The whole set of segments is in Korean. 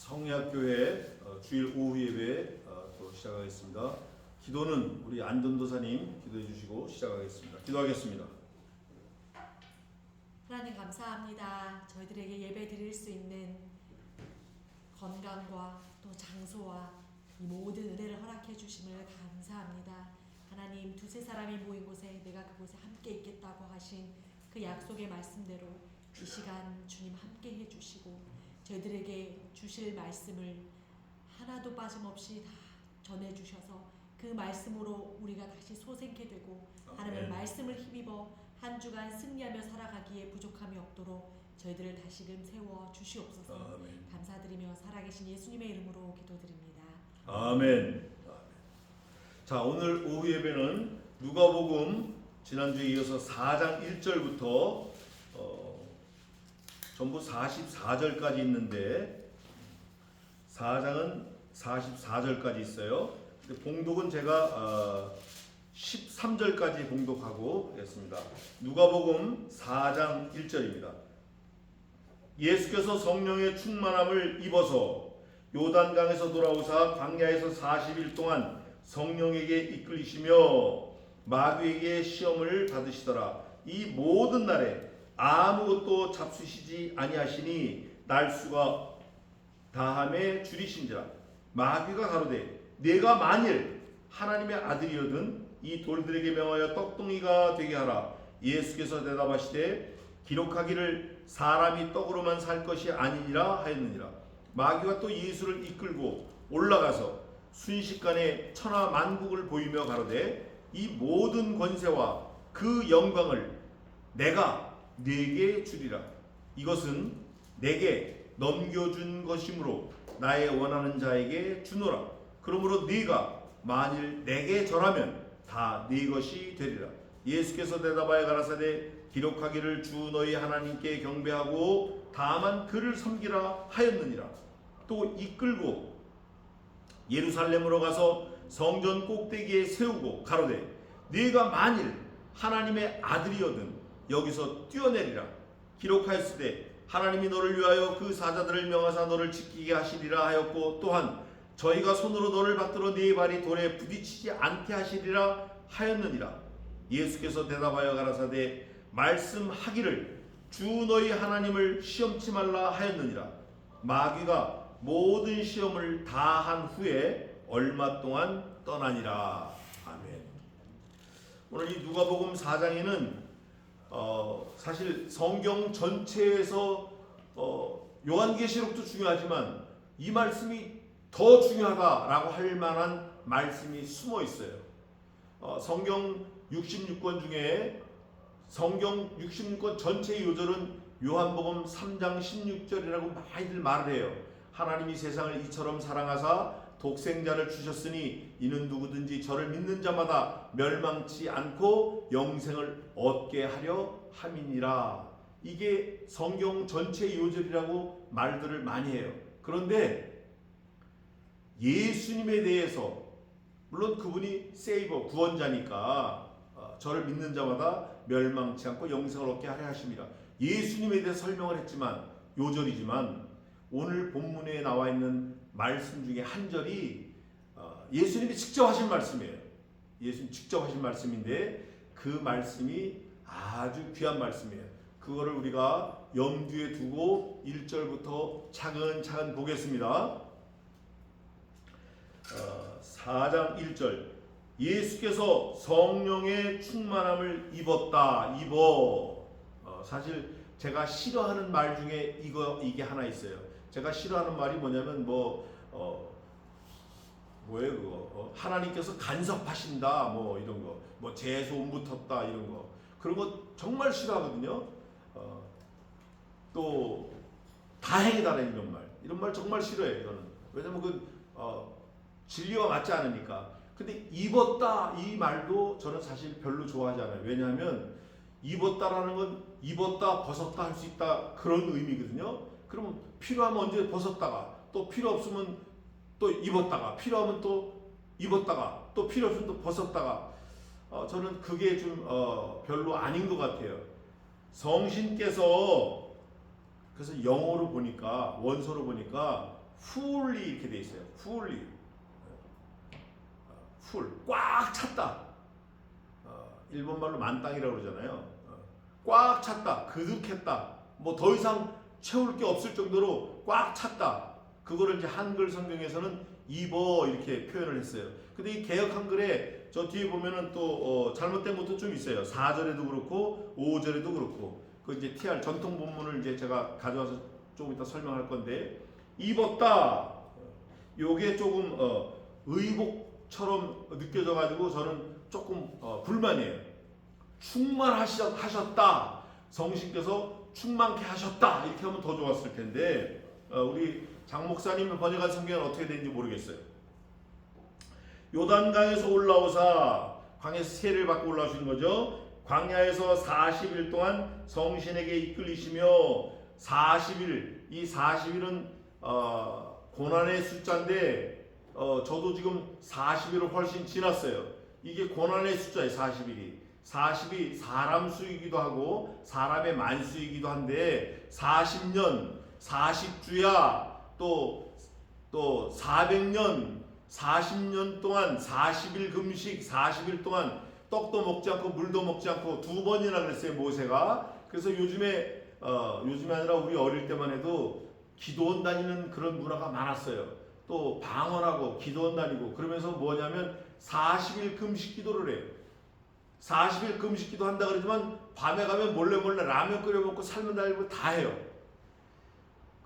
성리학교회 주일 오후 예배 또 시작하겠습니다. 기도는 우리 안전도사님 기도해 주시고 시작하겠습니다. 기도하겠습니다. 하나님 감사합니다. 저희들에게 예배 드릴 수 있는 건강과 또 장소와 이 모든 은혜를 허락해 주심을 감사합니다. 하나님, 두세 사람이 모인 곳에 내가 그곳에 함께 있겠다고 하신 그 약속의 말씀대로 이 시간 주님 함께 해 주시고 저희들에게 주실 말씀을 하나도 빠짐없이 다 전해 주셔서 그 말씀으로 우리가 다시 소생케 되고 하나님의 말씀을 힘입어 한 주간 승리하며 살아가기에 부족함이 없도록 저희들을 다시금 세워 주시옵소서. 아멘. 감사드리며 살아계신 예수님의 이름으로 기도드립니다. 아멘. 자, 오늘 오후 예배는 누가복음 지난주에 이어서 4장 1절부터 전부 44절까지 있는데 4장은 44절까지 있어요. 근데 봉독은 제가 13절까지 봉독하고 있습니다. 누가복음 4장 1절입니다. 예수께서 성령의 충만함을 입어서 요단강에서 돌아오사 광야에서 40일 동안 성령에게 이끌리시며 마귀에게 시험을 받으시더라. 이 모든 날에 아무것도 잡수시지 아니하시니 날수가 다함에 줄이신지라. 마귀가 가로되 내가 만일 하나님의 아들이거든 이 돌들에게 명하여 떡덩이가 되게 하라. 예수께서 대답하시되 기록하기를 사람이 떡으로만 살 것이 아니니라 하였느니라. 마귀가 또 예수를 이끌고 올라가서 순식간에 천하 만국을 보이며 가로되 이 모든 권세와 그 영광을 내가 네게 주리라. 이것은 내게 넘겨준 것이므로 나의 원하는 자에게 주노라. 그러므로 네가 만일 내게 절하면 다 네 것이 되리라. 예수께서 대답하여 가라사대 기록하기를 주 너희 하나님께 경배하고 다만 그를 섬기라 하였느니라. 또 이끌고 예루살렘으로 가서 성전 꼭대기에 세우고 가로되 네가 만일 하나님의 아들이거든 여기서 뛰어내리라. 기록하였으되 하나님이 너를 위하여 그 사자들을 명하사 너를 지키게 하시리라 하였고 또한 저희가 손으로 너를 받들어 네 발이 돌에 부딪히지 않게 하시리라 하였느니라. 예수께서 대답하여 가라사대 말씀하기를 주 너희 하나님을 시험치 말라 하였느니라. 마귀가 모든 시험을 다 한 후에 얼마 동안 떠나니라. 아멘. 오늘 이 누가복음 4장에는 사실 성경 전체에서 요한계시록도 중요하지만 이 말씀이 더 중요하다라고 할 만한 말씀이 숨어 있어요. 성경 66권 중에 성경 66권 전체의 요절은 요한복음 3장 16절이라고 많이들 말을 해요. 하나님이 세상을 이처럼 사랑하사 독생자를 주셨으니 이는 누구든지 저를 믿는 자마다 멸망치 않고 영생을 얻게 하려 함이니라. 이게 성경 전체의 요절이라고 말들을 많이 해요. 그런데 예수님에 대해서 물론 그분이 세이버 구원자니까 저를 믿는 자마다 멸망치 않고 영생을 얻게 하려 하심이라. 예수님에 대해서 설명을 했지만 요절이지만 오늘 본문에 나와 있는 말씀 중에 한 절이 예수님이 직접 하신 말씀이에요. 예수님 직접 하신 말씀인데 그 말씀이 아주 귀한 말씀이에요. 그거를 우리가 염두에 두고 1절부터 차근차근 보겠습니다. 4장 1절 예수께서 성령의 충만함을 입었다. 사실 제가 싫어하는 말 중에 이게 하나 있어요. 제가 싫어하는 말이 뭐냐면 뭐예요 그거? 하나님께서 간섭하신다 뭐 이런 거, 뭐 재소음 붙었다 이런 거, 그런 거 정말 싫어하거든요. 또 다행이다라는 이런 말 정말 싫어해요. 저는 왜냐면 진리와 맞지 않으니까. 근데 입었다 이 말도 저는 사실 별로 좋아하지 않아요. 왜냐하면 입었다라는 건 입었다 벗었다 할 수 있다 그런 의미거든요. 그러면 필요하면 언제 벗었다가 또 필요 없으면 또 입었다가 필요하면 또 입었다가 또 필요 없으면 또 벗었다가 저는 그게 좀 별로 아닌 것 같아요. 성신께서 그래서 영어로 보니까 원서로 보니까 fully 이렇게 돼 있어요. fully. full. 꽉 찼다. 일본말로 만땅이라고 그러잖아요. 꽉 찼다. 그득했다. 뭐 더 이상 채울 게 없을 정도로 꽉 찼다. 그거를 이제 한글 성경에서는 입어 이렇게 표현을 했어요. 근데 이 개역 한글에 저 뒤에 보면은 또 잘못된 것도 좀 있어요. 4절에도 그렇고 5절에도 그렇고 그 이제 TR 전통 본문을 이제 제가 가져와서 조금 이따 설명할 건데 입었다. 요게 조금 의복처럼 느껴져 가지고 저는 조금 불만이에요. 충만하셨다. 성신께서 충만케 하셨다. 이렇게 하면 더 좋았을 텐데 우리 장 목사님 번역한 성경은 어떻게 되는지 모르겠어요. 요단강에서 올라오사 광야에서 세례를 받고 올라오시는 거죠. 광야에서 40일 동안 성신에게 이끌리시며 40일 이 40일은 고난의 숫자인데 저도 지금 40일을 훨씬 지났어요. 이게 고난의 숫자예요. 40일이 40이 사람 수이기도 하고 사람의 만수이기도 한데 40년 40주야 또 400년 40년 동안 40일 금식 40일 동안 떡도 먹지 않고 물도 먹지 않고 2번이나 그랬어요. 모세가. 그래서 요즘에 아니라 우리 어릴 때만 해도 기도원 다니는 그런 문화가 많았어요. 또 방언하고 기도원 다니고 그러면서 뭐냐면 40일 금식 기도를 해요. 40일 금식 기도 한다 그러지만 밤에 가면 몰래 라면 끓여 먹고 삶은 달고 다 해요.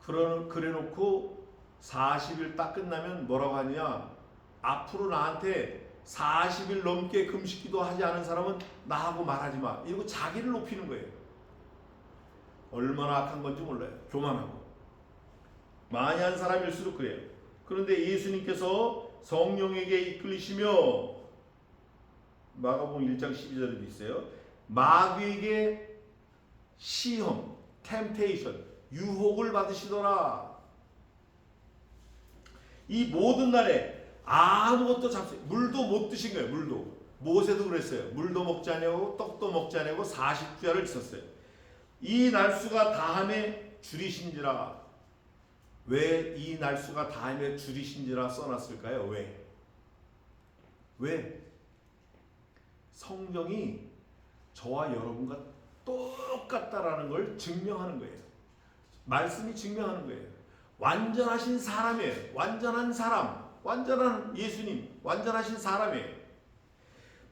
그래 놓고 40일 딱 끝나면 뭐라고 하느냐, 앞으로 나한테 40일 넘게 금식 기도 하지 않은 사람은 나하고 말하지 마. 이러고 자기를 높이는 거예요. 얼마나 악한 건지 몰라요. 교만하고 많이 한 사람일수록 그래요. 그런데 예수님께서 성령에게 이끌리시며 마가복음 1장 12절에도 있어요. 마귀에게 시험, temptation, 유혹을 받으시더라. 이 모든 날에 아무것도 물도 못 드신 거예요. 물도. 모세도 그랬어요. 물도 먹지 아니하고 떡도 먹지 아니하고 40주야를 있었어요. 이 날수가 다함에 줄이신지라. 왜 이 날수가 다함에 줄이신지라 써놨을까요? 왜? 성경이 저와 여러분과 똑같다라는 걸 증명하는 거예요. 말씀이 증명하는 거예요. 완전하신 사람이에요. 완전한 사람, 완전한 예수님, 완전하신 사람이에요.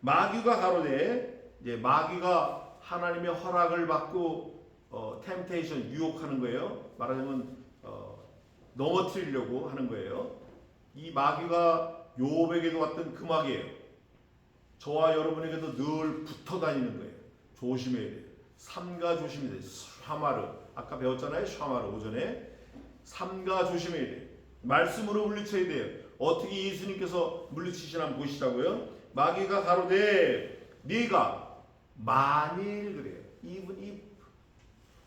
마귀가 가로되, 이제 마귀가 하나님의 허락을 받고 템테이션, 유혹하는 거예요. 말하자면 넘어뜨리려고 하는 거예요. 이 마귀가 욥에게도 왔던 그 마귀예요. 저와 여러분에게도 늘 붙어 다니는 거예요. 조심해야 돼요. 삼가 조심해야 돼요. 샤마르, 아까 배웠잖아요. 샤마르 오전에. 삼가 조심해야 돼요. 말씀으로 물리쳐야 돼요. 어떻게 예수님께서 물리치시나 한번 보시자고요. 마귀가 가로되 네가 만일 그래요. 이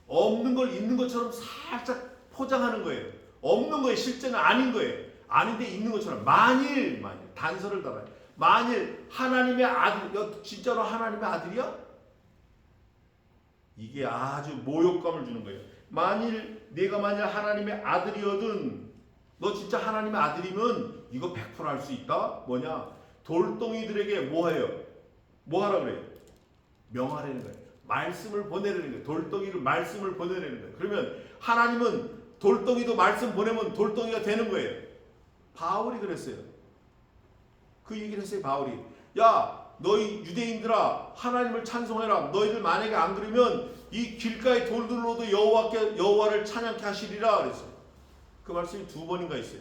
없는 걸 있는 것처럼 살짝 포장하는 거예요. 없는 거예요. 실제는 아닌 거예요. 아닌데 있는 것처럼 만일 단서를 달아요. 만일 하나님의 아들, 진짜로 하나님의 아들이야? 이게 아주 모욕감을 주는 거예요. 내가 만일 하나님의 아들이거든, 너 진짜 하나님의 아들이면 이거 100% 할 수 있다? 뭐냐? 돌덩이들에게 뭐해요? 뭐하라 그래요? 명하라는 거예요. 말씀을 보내라는 거예요. 돌덩이를 말씀을 보내라는 거예요. 그러면 하나님은 돌덩이도 말씀 보내면 돌덩이가 되는 거예요. 바울이 그랬어요. 그 얘기를 했어요. 바울이. 야, 너희 유대인들아, 하나님을 찬송해라. 너희들 만약에 안 그러면 이 길가의 돌들로도 여호와를 찬양케 하시리라 그랬어요. 그 말씀이 2번인가 있어요.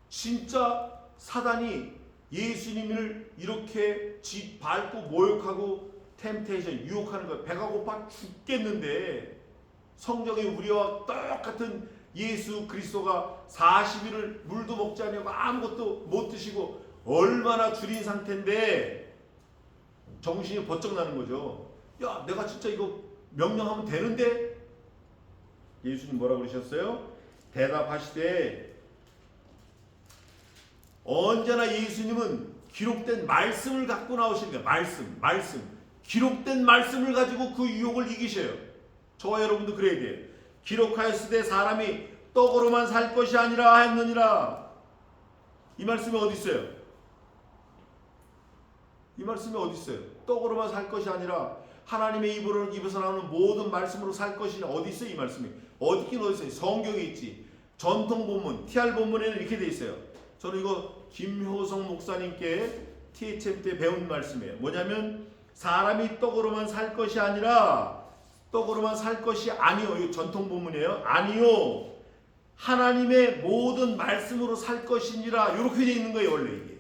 진짜 사단이 예수님을 이렇게 밟고 모욕하고 템테이션, 유혹하는 거예요. 배가 고파 죽겠는데 성경에 우리와 똑같은 예수 그리스도가 40일을 물도 먹지 않냐고 아무것도 못 드시고 얼마나 줄인 상태인데 정신이 번쩍 나는 거죠. 야, 내가 진짜 이거 명령하면 되는데? 예수님 뭐라고 그러셨어요? 대답하시되, 언제나 예수님은 기록된 말씀을 갖고 나오시는 거예요. 말씀. 기록된 말씀을 가지고 그 유혹을 이기셔요. 저와 여러분도 그래야 돼요. 기록하였으되 사람이 떡으로만 살 것이 아니라 하였느니라. 이 말씀이 어디 있어요? 이 말씀이 어디 있어요? 떡으로만 살 것이 아니라 하나님의 입에서 나오는 모든 말씀으로 살 것이 어디 있어요? 이 말씀이 어디 있긴 어디 있어요? 성경에 있지. 전통 본문 TR 본문에는 이렇게 돼 있어요. 저는 이거 김효성 목사님께 THM 때 배운 말씀이에요. 뭐냐면 사람이 떡으로만 살 것이 아니라 떡으로만 살 것이 아니요. 이거 전통 본문이에요. 아니요. 하나님의 모든 말씀으로 살 것이니라. 이렇게 되어 있는 거예요. 원래 이게.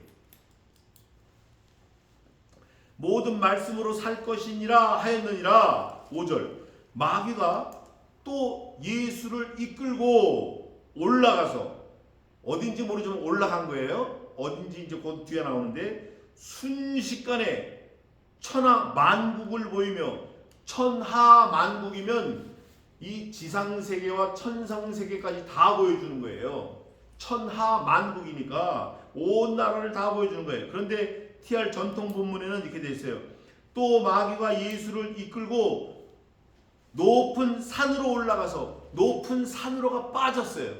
모든 말씀으로 살 것이니라 하였느니라. 5절. 마귀가 또 예수를 이끌고 올라가서 어딘지 모르지만 올라간 거예요. 어딘지 이제 곧 뒤에 나오는데 순식간에 천하 만국을 보이며 천하 만국이면 이 지상세계와 천상세계까지 다 보여주는 거예요. 천하 만국이니까 온 나라를 다 보여주는 거예요. 그런데 TR 전통 본문에는 이렇게 되어 있어요. 또 마귀가 예수를 이끌고 높은 산으로 올라가서 높은 산으로가 빠졌어요.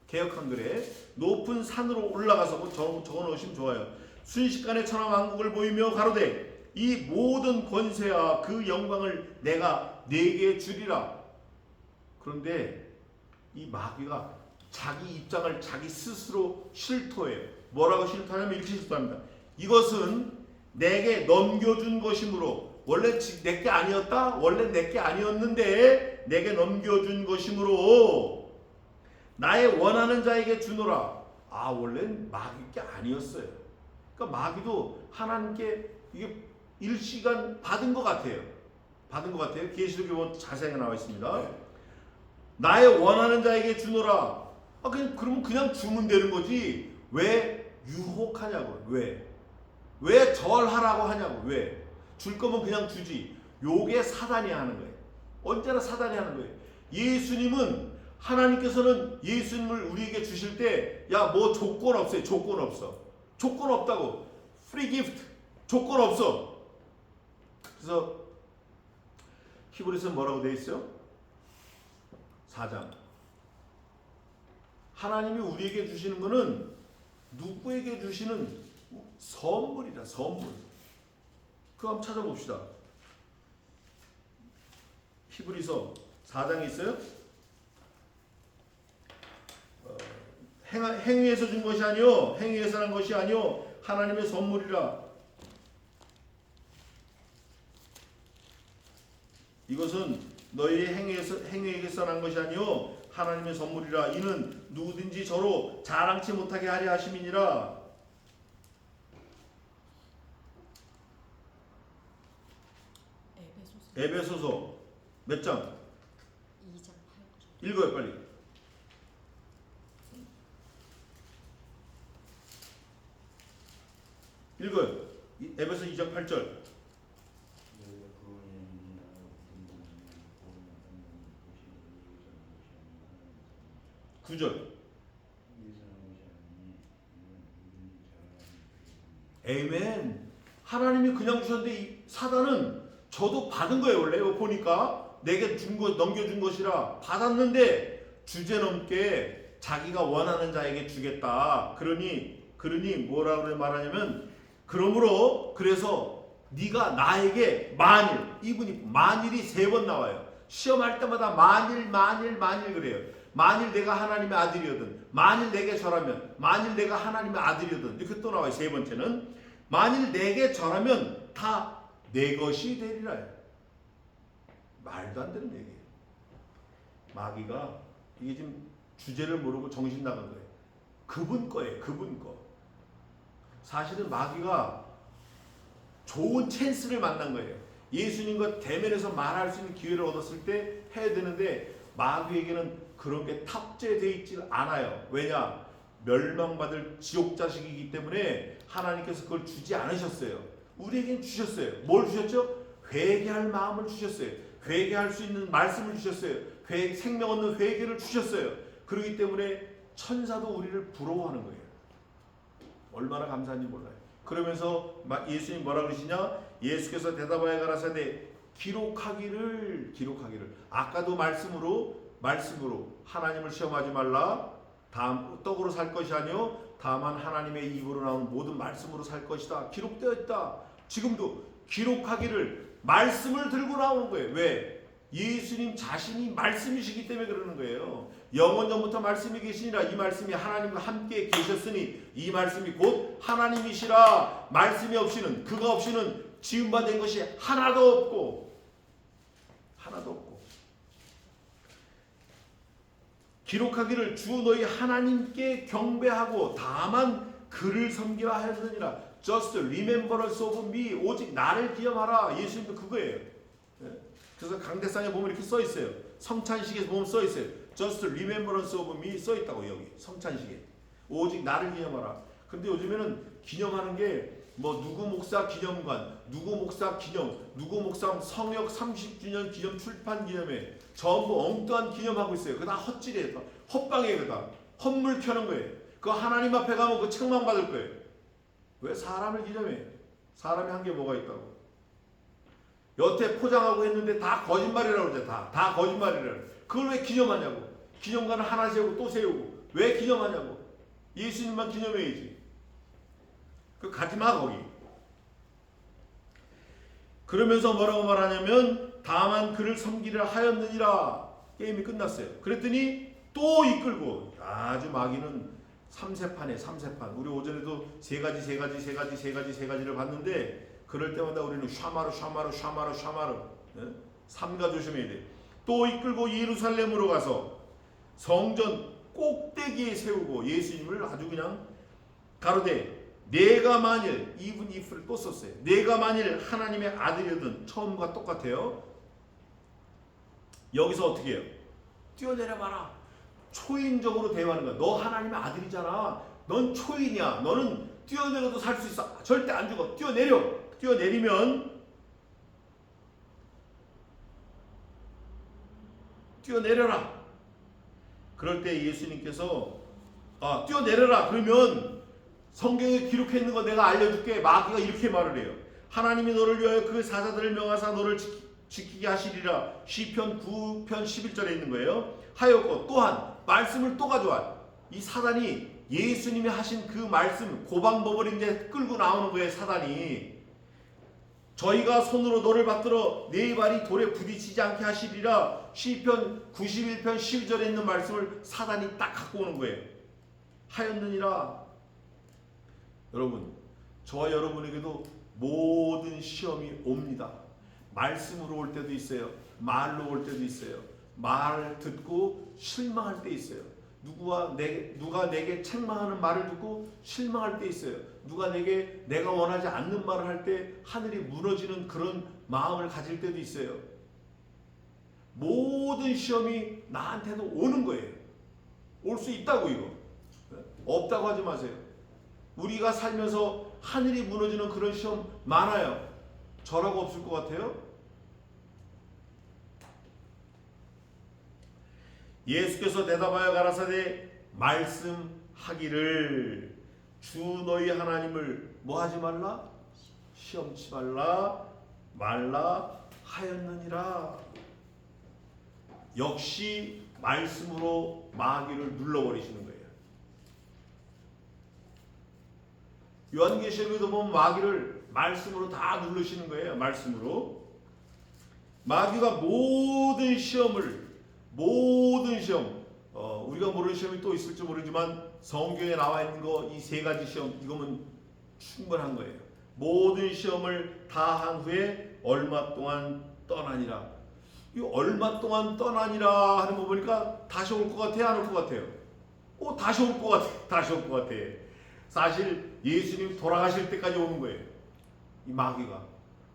개역 한글에 높은 산으로 올라가서 적어놓으시면 좋아요. 순식간에 천하 만국을 보이며 가로되 이 모든 권세와 그 영광을 내가 네게 주리라. 그런데 이 마귀가 자기 입장을 자기 스스로 실토해요. 뭐라고 실토하냐면 이렇게 실토합니다. 이것은 내게 넘겨준 것이므로 원래 내게 아니었다? 원래 내게 아니었는데 내게 넘겨준 것이므로 나의 원하는 자에게 주노라. 아, 원래는 마귀 게 아니었어요. 그러니까 마귀도 하나님께 이게 일시간 받은 것 같아요. 받은 것 같아요. 계시록에 보면 자세하게 나와 있습니다. 네. 나의 원하는 자에게 주노라. 아, 그러면 그냥 주면 되는 거지. 왜 유혹하냐고. 왜 절하라고 하냐고. 왜? 줄 거면 그냥 주지. 요게 사단이 하는 거예요. 언제나 사단이 하는 거예요. 예수님은 하나님께서는 예수님을 우리에게 주실 때 야, 뭐 조건 없어요. 조건 없어. 조건 없다고. 프리 기프트. 조건 없어. 그래서 히브리서는 뭐라고 되어 있어요? 4장. 하나님이 우리에게 주시는 것은 누구에게 주시는 선물이다. 선물. 그거 한번 찾아봅시다. 히브리서 4장에 있어요? 행위에서 준 것이 아니요 행위에서 난 것이 아니요 하나님의 선물이라. 이것은 너희의 행위에서 난 것이 아니요 하나님의 선물이라. 이는 누구든지 저로 자랑치 못하게 하려 하심이니라. 에베소서 몇 장? 2장 8절. 읽어요 빨리. 읽어요. 에베소 2장 8절. 9절. 에이멘. 하나님이 그냥 주셨는데 이 사단은 저도 받은 거예요. 원래 이거 보니까 내게 준 것 넘겨준 것이라 받았는데 주제넘게 자기가 원하는 자에게 주겠다. 그러니 뭐라고 말하냐면 그러므로 그래서 네가 나에게 만일이 3번 나와요. 시험할 때마다 만일 그래요. 만일 내가 하나님의 아들이거든, 만일 내게 절하면, 만일 내가 하나님의 아들이거든, 이렇게 또 나와요. 3번째는 만일 내게 절하면 다 내 것이 되리라. 말도 안 되는 얘기예요. 마귀가 이게 지금 주제를 모르고 정신 나간 거예요. 그분 거예요. 그분 거. 사실은 마귀가 좋은 찬스를 만난 거예요. 예수님과 대면해서 말할 수 있는 기회를 얻었을 때 해야 되는데 마귀에게는 그런 게 탑재되어 있지 않아요. 왜냐? 멸망받을 지옥 자식이기 때문에 하나님께서 그걸 주지 않으셨어요. 우리에겐 주셨어요. 뭘 주셨죠? 회개할 마음을 주셨어요. 회개할 수 있는 말씀을 주셨어요. 생명 얻는 회개를 주셨어요. 그렇기 때문에 천사도 우리를 부러워하는 거예요. 얼마나 감사한지 몰라요. 그러면서 예수님 뭐라 그러시냐? 예수께서 대답하여 가라사대 기록하기를 아까도 말씀으로 말씀으로 하나님을 시험하지 말라. 떡으로 살 것이 아니요 다만 하나님의 입으로 나오는 모든 말씀으로 살 것이다. 기록되어 있다. 지금도 기록하기를 말씀을 들고 나오는 거예요. 왜? 예수님 자신이 말씀이시기 때문에 그러는 거예요. 영원전부터 말씀이 계시니라. 이 말씀이 하나님과 함께 계셨으니 이 말씀이 곧 하나님이시라. 말씀이 없이는, 그가 없이는 지음바 된 것이 하나도 없고 기록하기를 주 너희 하나님께 경배하고 다만 그를 섬기라 하였느니라. Just remembrance of me. 오직 나를 기억하라. 예수님도 그거예요. 그래서 강대상에 보면 이렇게 써 있어요. 성찬식에 보면 써 있어요. Just remembrance of me 써 있다고. 여기 성찬식에 오직 나를 기념하라. 근데 요즘에는 기념하는 게 뭐 누구 목사 기념관, 누구 목사 기념, 누구 목사 성역 30주년 기념 출판 기념회 전부 엉뚱한 기념하고 있어요. 그거 다 헛질이에요. 헛방이에요. 그거 다 헛물 켜는 거예요. 그거 하나님 앞에 가면 그 책망 받을 거예요. 왜 사람을 기념해? 사람이 한 게 뭐가 있다고? 여태 포장하고 했는데 다 거짓말이라고 그러죠. 다 거짓말이라고. 그걸 왜 기념하냐고. 기념관을 하나 세우고 또 세우고. 왜 기념하냐고. 예수님만 기념해야지. 그 가지마 거기. 그러면서 뭐라고 말하냐면 다만 그를 섬기려 하였느니라. 게임이 끝났어요. 그랬더니 또 이끌고, 아주 마귀는 3세판에 3세판. 우리 오전에도 세 가지를 봤는데 그럴 때마다 우리는 샤마르 삼가 조심해야 돼. 또 이끌고 예루살렘으로 가서 성전 꼭대기에 세우고 예수님을 아주 그냥 가로되 내가 만일, even if를 또 썼어요. 내가 만일 하나님의 아들이든, 처음과 똑같아요. 여기서 어떻게 해요? 뛰어내려봐라. 초인적으로 대화하는 거야. 너 하나님의 아들이잖아. 넌 초인이야. 너는 뛰어내려도 살 수 있어. 절대 안 죽어. 뛰어내려. 뛰어내리면 뛰어내려라. 그럴 때 예수님께서 뛰어내려라. 그러면 성경에 기록해 있는 거 내가 알려줄게. 마귀가 이렇게 말을 해요. 하나님이 너를 위하여 그 사자들을 명하사 너를 지키게 하시리라. 시편 9편 11절에 있는 거예요. 하였고 또한 말씀을 또 가져와. 이 사단이 예수님이 하신 그 말씀 고방법을 이제 끌고 나오는 거예요. 사단이 저희가 손으로 너를 받들어 네 발이 돌에 부딪히지 않게 하시리라. 시편 91편 12절에 있는 말씀을 사단이 딱 갖고 오는 거예요. 하였느니라. 여러분, 저와 여러분에게도 모든 시험이 옵니다. 말씀으로 올 때도 있어요. 말로 올 때도 있어요. 말 듣고 실망할 때 있어요. 누가 내게 책망하는 말을 듣고 실망할 때 있어요. 누가 내가 원하지 않는 말을 할 때 하늘이 무너지는 그런 마음을 가질 때도 있어요. 모든 시험이 나한테도 오는 거예요. 올 수 있다고. 이거 없다고 하지 마세요. 우리가 살면서 하늘이 무너지는 그런 시험 많아요. 저라고 없을 것 같아요? 예수께서 대답하여 가라사대 말씀하기를 주 너희 하나님을 뭐 하지 말라? 시험치 말라 하였느니라. 역시 말씀으로 마귀를 눌러버리시는 거예요. 요한계시록에도 보면 마귀를 말씀으로 다 누르시는 거예요. 말씀으로. 마귀가 모든 시험, 우리가 모르는 시험이 또 있을지 모르지만 성경에 나와 있는 거 이 세 가지 시험, 이거면 충분한 거예요. 모든 시험을 다 한 후에 얼마 동안 떠나니라. 이 얼마 동안 떠나니라 하는 거 보니까 다시 올 것 같아요? 안 올 것 같아요? 다시 올 것 같아. 사실 예수님 돌아가실 때까지 오는 거예요. 이 마귀가.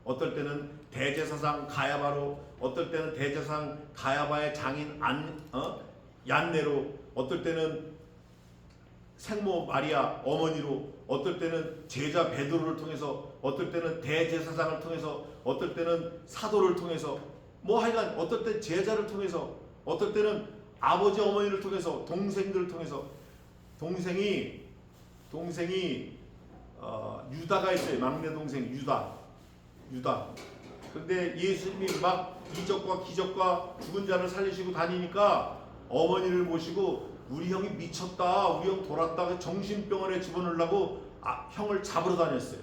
어떨 때는 대제사장 가야바로, 어떨 때는 대제사장 가야바의 장인 얀네로, 어떨 때는 생모 마리아 어머니로, 어떨 때는 제자 베드로를 통해서, 어떨 때는 대제사장을 통해서, 어떨 때는 사도를 통해서, 하여간 어떨 때 제자를 통해서, 어떨 때는 아버지 어머니를 통해서, 동생들을 통해서. 동생이 유다가 있어요. 막내 동생 유다. 근데 예수님이 막 이적과 기적과 죽은 자를 살리시고 다니니까 어머니를 모시고 우리 형이 미쳤다, 우리 형 돌았다, 정신병원에 집어넣으려고 형을 잡으러 다녔어요.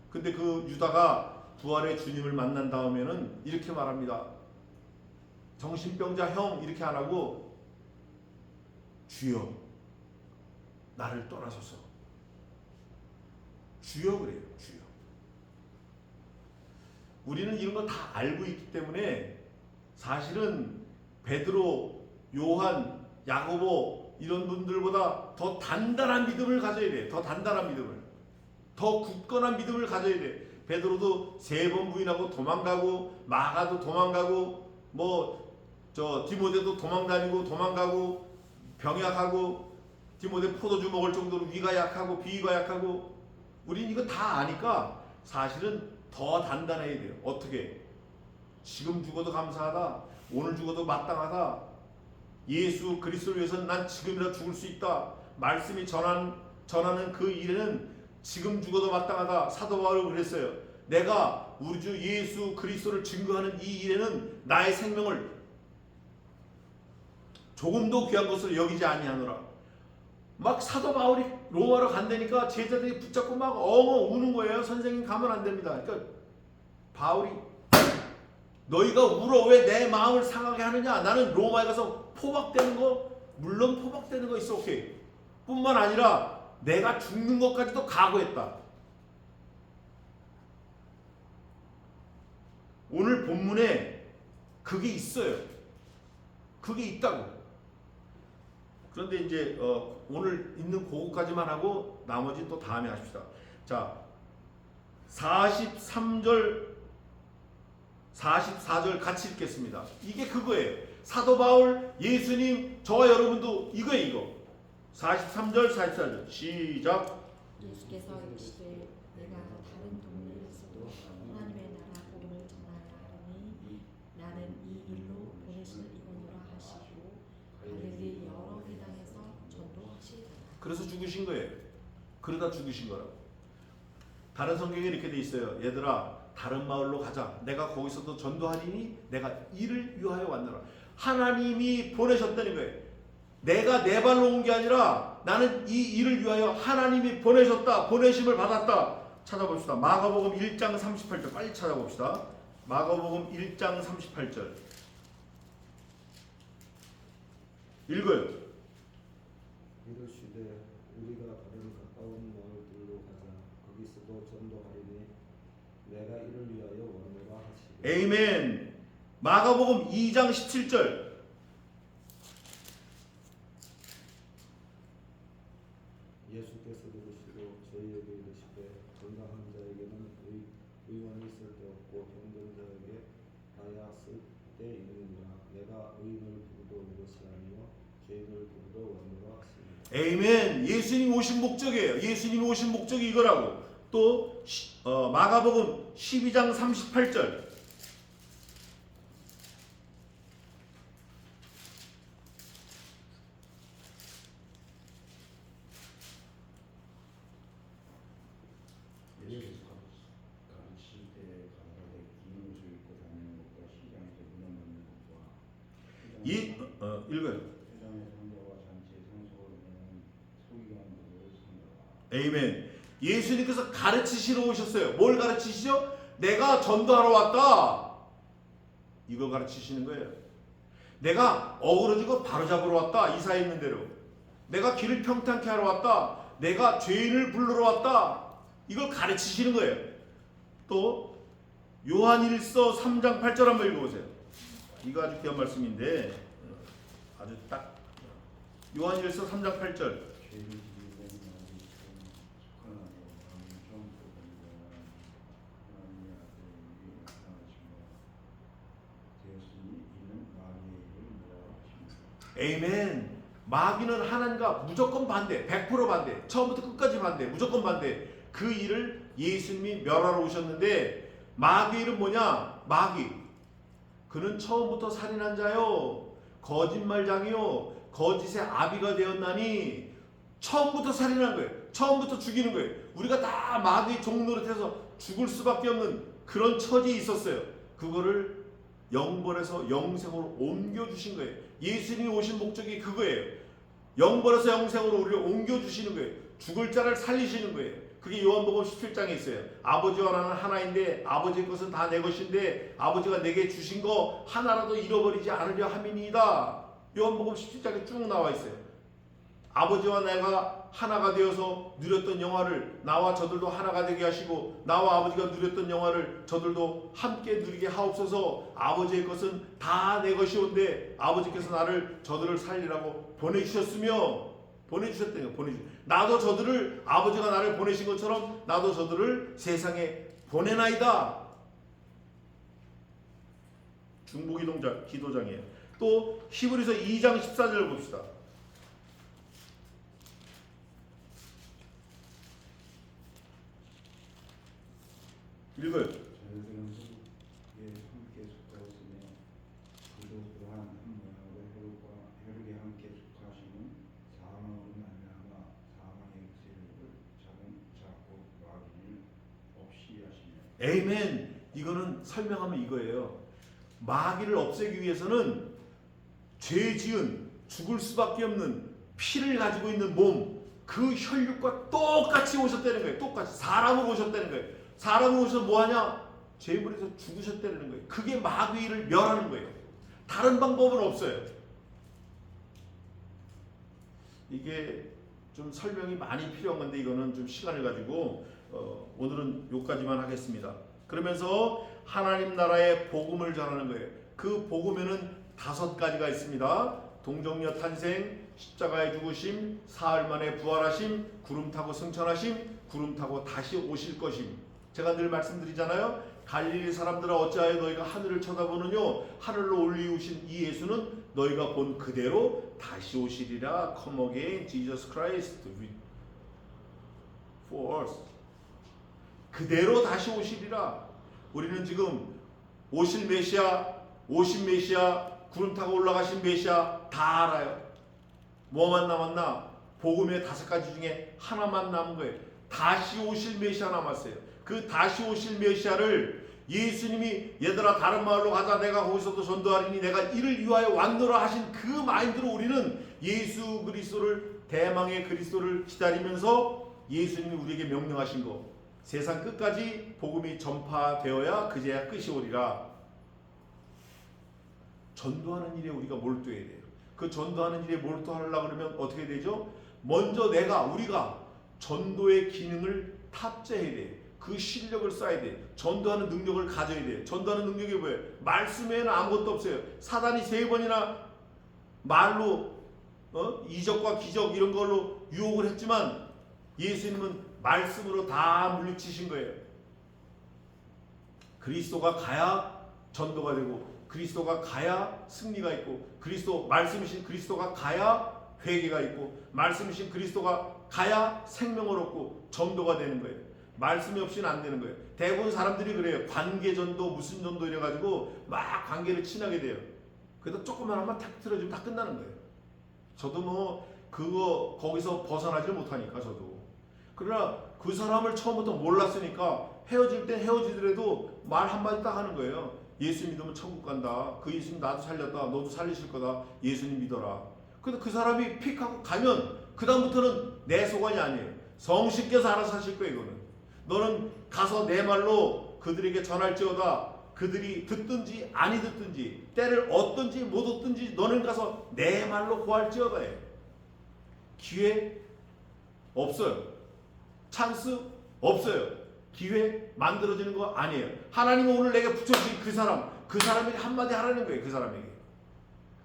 근데 그 유다가 부활의 주님을 만난 다음에는 이렇게 말합니다. 정신병자 형 이렇게 안 하고 주여 나를 떠나소서. 주여 그래요. 주여. 우리는 이런 거 다 알고 있기 때문에 사실은 베드로, 요한, 야고보 이런 분들보다 더 단단한 믿음을 가져야 돼. 더 단단한 믿음을. 더 굳건한 믿음을 가져야 돼. 베드로도 3번 부인하고 도망가고, 마가도 도망가고, 디모데도 도망가고, 병약하고, 디모데 포도주 먹을 정도로 위가 약하고 비위가 약하고, 우린 이거 다 아니까 사실은 더 단단해야 돼요. 어떻게? 지금 죽어도 감사하다. 오늘 죽어도 마땅하다. 예수 그리스도를 위해서는 난 지금이라 죽을 수 있다. 말씀이 전하는 그 일에는 지금 죽어도 마땅하다. 사도 바울은 그랬어요. 내가 우리 주 예수 그리스도를 증거하는 이 일에는 나의 생명을 조금도 귀한 것으로 여기지 아니하노라. 막 사도 바울이 로마로 간다니까 제자들이 붙잡고 막 엉엉 우는 거예요. 선생님 가면 안 됩니다. 그러니까 바울이 너희가 울어 왜 내 마음을 상하게 하느냐. 나는 로마에 가서 포박되는 거 물론 포박되는 거 있어 오케이. 뿐만 아니라 내가 죽는 것까지도 각오했다. 오늘 본문에 그게 있어요. 그게 있다고. 그런데 이제 오늘 있는 그거까지만 하고 나머지 또 다음에 하십시다. 자, 43절 44절 같이 읽겠습니다. 이게 그거예요. 사도 바울, 예수님, 저와 여러분도 이거예요. 이거 43절 44절 시작. 예수께서 이르시되 내가 다른 동네에서도 하나님의 나라 복음을 전하여 하리니 나는 이 일로 보내실 이거니라 하시고 갈릴리 여러 회당에서 전도하시리라. 그래서 죽으신 거예요. 그러다 죽으신 거라고. 다른 성경에 이렇게 돼 있어요. 얘들아 다른 마을로 가자. 내가 거기서도 전도하리니 내가 이를 위하여 왔노라. 하나님이 보내셨다는 거예요. 내가 내 발로 온 게 아니라 나는 이 일을 위하여 하나님이 보내셨다. 보내심을 받았다. 찾아봅시다. 마가복음 1장 38절 빨리 찾아봅시다. 마가복음 1장 38절 읽어요. 이르시되 우리가 다른 가까운 마을들로 가자. 거기서도 전도하리니 내가 이를 위하여 왔노라 하시되. 에이멘. 마가복음 2장 17절 예수께서 이르시고 저희에게 이르시되 건강한 자에게는 의원이 있을 데 없고 병든 자에게 가야 쓸 때 있느니라. 내가 의인을 부르러 온 것이 아니요 죄인을 부르러 왔노라 하시니라. 에이멘. 예수님 오신 목적이에요. 예수님 오신 목적이 이거라고. 또 마가복음 12장 38절 가르칠 때 가라되 긴 옷을 입고 다니는 것과 시장에서 물건 넣는 것과 읽어요. 회장의 성도와 잔치의 성소를 내는 소기관 도를 선거라. 에이멘. 예수님께서 가르치시러 오셨어요. 뭘 가르치시죠? 내가 전도하러 왔다. 이걸 가르치시는 거예요. 내가 어그러지고 바로잡으러 왔다. 이사에 있는 대로. 내가 길을 평탄케 하러 왔다. 내가 죄인을 부르러 왔다. 이걸 가르치시는 거예요. 또 요한일서 3장 8절 한번 읽어보세요. 이거 아주 귀한 말씀인데 아주 딱 요한일서 3장 8절 죄를 지은 자는 속하나니 마음이 처음부터 건강한 하나님의 아들이 나타나시며 되었으니 이는 마귀의 일을 뭐라 하십니까? 에이멘. 마귀는 하나님과 무조건 반대, 100% 반대, 처음부터 끝까지 반대, 무조건 반대. 그 일을 예수님이 멸하러 오셨는데 마귀의 일은 뭐냐? 마귀. 그는 처음부터 살인한 자요, 거짓말장이요, 거짓의 아비가 되었나니. 처음부터 살인한 거예요. 처음부터 죽이는 거예요. 우리가 다 마귀의 종노릇해서 죽을 수밖에 없는 그런 처지에 있었어요. 그거를 영벌에서 영생으로 옮겨주신 거예요. 예수님이 오신 목적이 그거예요. 영벌에서 영생으로 우리를 옮겨주시는 거예요. 죽을 자를 살리시는 거예요. 그게 요한복음 17장에 있어요. 아버지와 나는 하나인데 아버지의 것은 다 내 것인데 아버지가 내게 주신 거 하나라도 잃어버리지 않으려 함이니이다. 요한복음 17장에 쭉 나와 있어요. 아버지와 내가 하나가 되어서 누렸던 영화를 나와 저들도 하나가 되게 하시고 나와 아버지가 누렸던 영화를 저들도 함께 누리게 하옵소서. 아버지의 것은 다 내 것이온데 아버지께서 나를 저들을 살리라고 보내주셨으며 보내주셨대요. 나도 저들을 아버지가 나를 보내신 것처럼 나도 저들을 세상에 보내나이다. 중보기도장이에요. 또 히브리서 2장 14절을 봅시다. 읽어요. 저희들은 소국에 함께 속하였으며 그도 또한 한 모양으로 혈육에 함께 속하시는 사망으로 말미암아 사망의 세력을 잡고 마귀를 없이 하시며. 에이멘. 이거는 설명하면 이거예요. 마귀를 없애기 위해서는 죄 지은 죽을 수밖에 없는 피를 가지고 있는 몸, 그 혈육과 똑같이 오셨다는 거예요. 똑같이 사람으로 오셨다는 거예요. 사람으로 오셔서 뭐하냐? 죄물에서 죽으셨다는 거예요. 그게 마귀를 멸하는 거예요. 다른 방법은 없어요. 이게 좀 설명이 많이 필요한 건데 이거는 좀 시간을 가지고 오늘은 여기까지만 하겠습니다. 그러면서 하나님 나라의 복음을 전하는 거예요. 그 복음에는 5가지가 있습니다. 동정녀 탄생, 십자가의 죽으심, 사흘 만에 부활하심, 구름 타고 승천하심, 구름 타고 다시 오실 것임. 제가 늘 말씀드리잖아요. 갈릴리 사람들아 어찌하여 너희가 하늘을 쳐다보느뇨? 하늘로 올리우신 이 예수는 너희가 본 그대로 다시 오시리라. Come again, Jesus Christ for us. 그대로 다시 오시리라. 우리는 지금 오실 메시아, 오신 메시아, 구름 타고 올라가신 메시아 다 알아요. 뭐만 남았나? 복음의 5가지 중에 하나만 남은 거예요. 다시 오실 메시아 남았어요. 그 다시 오실 메시아를 예수님이 얘들아 다른 마을로 가자, 내가 거기서도 전도하리니 내가 이를 위하여 왔노라 하신 그 마인드로 우리는 예수 그리스도를, 대망의 그리스도를 기다리면서 예수님이 우리에게 명령하신 거, 세상 끝까지 복음이 전파되어야 그제야 끝이 오리라. 전도하는 일에 우리가 몰두해야 돼요. 그 전도하는 일에 몰두하려고 그러면 어떻게 되죠? 먼저 우리가 전도의 기능을 탑재해야 돼요. 그 실력을 쌓아야 돼요. 전도하는 능력을 가져야 돼요. 전도하는 능력이 뭐예요? 말씀에는 아무것도 없어요. 사단이 3번이나 말로 이적과 기적 이런 걸로 유혹을 했지만 예수님은 말씀으로 다 물리치신 거예요. 그리스도가 가야 전도가 되고, 그리스도가 가야 승리가 있고, 말씀이신 그리스도가 가야 회개가 있고, 말씀이신 그리스도가 가야 생명을 얻고 전도가 되는 거예요. 말씀이 없이는 안 되는 거예요. 대부분 사람들이 그래요. 관계전도 무슨 전도 이래가지고 막 관계를 친하게 돼요. 그래도 조금만 하면 탁 틀어주면 다 끝나는 거예요. 저도 거기서 벗어나질 못하니까 저도. 그러나 그 사람을 처음부터 몰랐으니까 헤어질 땐 헤어지더라도 말 한마디 딱 하는 거예요. 예수 믿으면 천국 간다. 그 예수님 나도 살렸다. 너도 살리실 거다. 예수님 믿어라. 근데 그 사람이 픽하고 가면 그 다음부터는 내 소관이 아니에요. 성신께서 알아서 하실 거예요. 이거는. 너는 가서 내 말로 그들에게 전할지어다. 그들이 듣든지 아니 듣든지 때를 얻든지 못 얻든지 너는 가서 내 말로 고할지어다. 기회 없어요. 찬스 없어요. 기회 만들어지는 거 아니에요. 하나님은 오늘 내게 붙여주신 그 사람에게 한마디 하라는 거예요. 그 사람에게.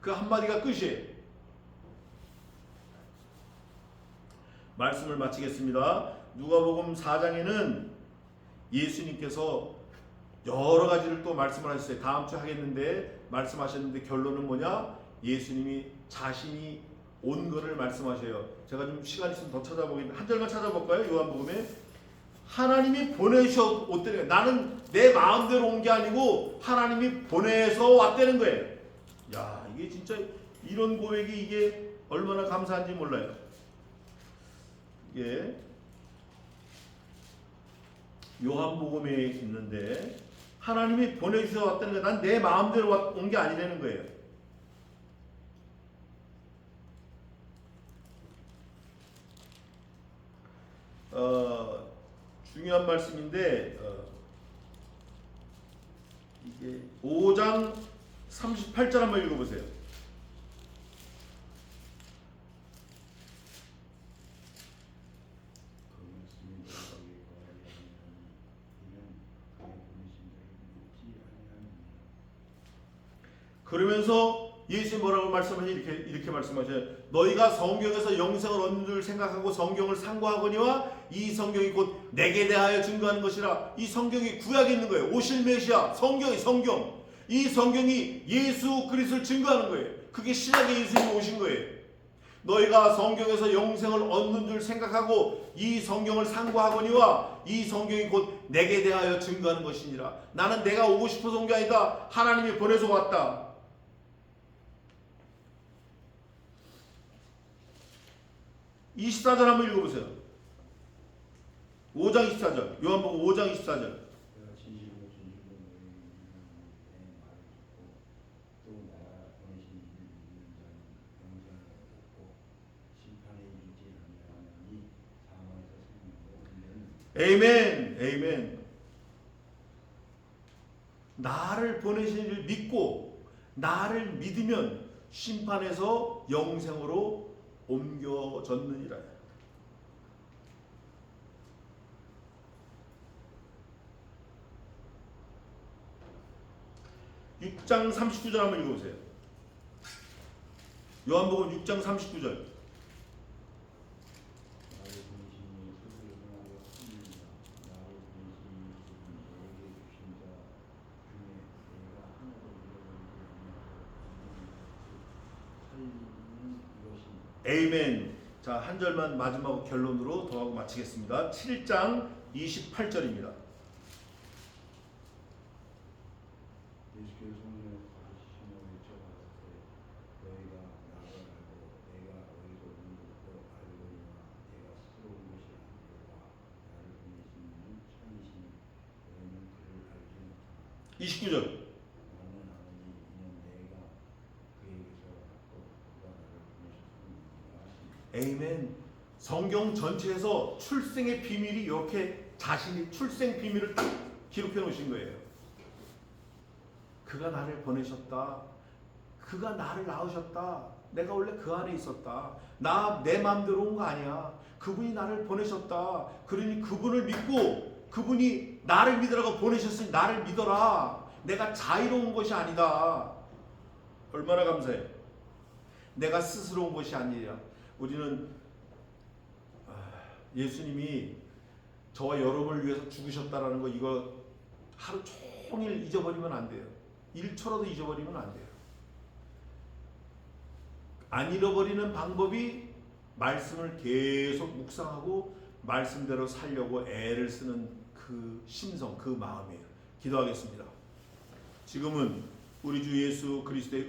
그 한마디가 끝이에요. 말씀을 마치겠습니다. 누가복음 4장에는 예수님께서 여러 가지를 또 말씀을 하셨어요. 다음 주 하겠는데 말씀하셨는데 결론은 뭐냐? 예수님이 자신이 온 것을 말씀하셔요. 제가 좀 시간 있으면 더 찾아보겠는데 한 절만 찾아볼까요? 요한복음에 하나님이 보내셔 왔다는 거예요. 나는 내 마음대로 온 게 아니고 하나님이 보내서 왔다는 거예요. 야, 이게 진짜 이런 고백이 이게 얼마나 감사한지 몰라요. 이게 요한복음에 있는데 하나님이 보내주셔서 왔다는 거예요. 난 내 마음대로 온 게 아니라는 거예요. 중요한 말씀인데 이게 5장 38절 한번 읽어보세요. 그 말씀이 너희에게 거하리하면 이는 그의 보내신 자에게 믿지 아니하느니라. 그러면서 예수님 뭐라고 말씀하시 이렇게 말씀하셔요. 너희가 성경에서 영생을 얻는 줄 생각하고 성경을 상고하거니와 이 성경이 곧 내게 대하여 증거하는 것이라. 이 성경이 구약에 있는 거예요. 오실 메시아 성경이 성경. 이 성경이 예수 그리스도를 증거하는 거예요. 그게 신약의 예수님이 오신 거예요. 너희가 성경에서 영생을 얻는 줄 생각하고 이 성경을 상고하거니와 이 성경이 곧 내게 대하여 증거하는 것이니라. 나는 내가 오고 싶어서 온 게 아니다. 하나님이 보내서 왔다. 24절 한번 읽어보세요. 5장 24절. 요한복음 5장 24절. 내가 진실로 진실로 너희에게 이르노니 내 말을 듣고 또 나 보내신 이를 믿는 자는 영생을 얻고 심판에 이르지 아니하나니 사망에서 생명으로 옮겼느니라. 에이멘. 에이멘. 나를 보내신 이를 믿고 나를 믿으면 심판에서 영생으로 옮겨졌느니라. 6장 39절 한번 읽어보세요. 요한복음 6장 39절. 나를 보내신 예수를 행하여 살리라. 나를 보내신 예수는 너에게 주신 자 중에 내가 하나도 잃어버리지 아니하고 살리는 이것이니라. 에이멘. 자, 한 절만 마지막 결론으로 더 하고 마치겠습니다. 7장 28절입니다. 예수께서 성령을 가르치시며 외쳐가라사대 너희가 나를 알고 내가 어디서 온 것도 알거니와 내가 스스로 온 것이 아니라 나를 보내신 이는 참이시니 너희는 그를 알지 못하나 29절. 나는 아노니 이는 내가 그에게서 왔고 그가 나를 보내셔서 믿느니라 하시니. 에이멘. 성경 전체에서 출생의 비밀이 이렇게 자신이 출생 비밀을 딱 기록해 놓으신 거예요. 그가 나를 보내셨다. 그가 나를 낳으셨다. 내가 원래 그 안에 있었다. 내 마음대로 온 거 아니야. 그분이 나를 보내셨다. 그러니 그분을 믿고 그분이 나를 믿으라고 보내셨으니 나를 믿어라. 내가 자유로운 것이 아니다. 얼마나 감사해. 내가 스스로 온 것이 아니라. 우리는 예수님이 저와 여러분을 위해서 죽으셨다라는 거 이거 하루 종일 잊어버리면 안 돼요. 1초라도 잊어버리면 안 돼요. 안 잃어버리는 방법이 말씀을 계속 묵상하고 말씀대로 살려고 애를 쓰는 그 심성, 그 마음이에요. 기도하겠습니다. 지금은 우리 주 예수 그리스도의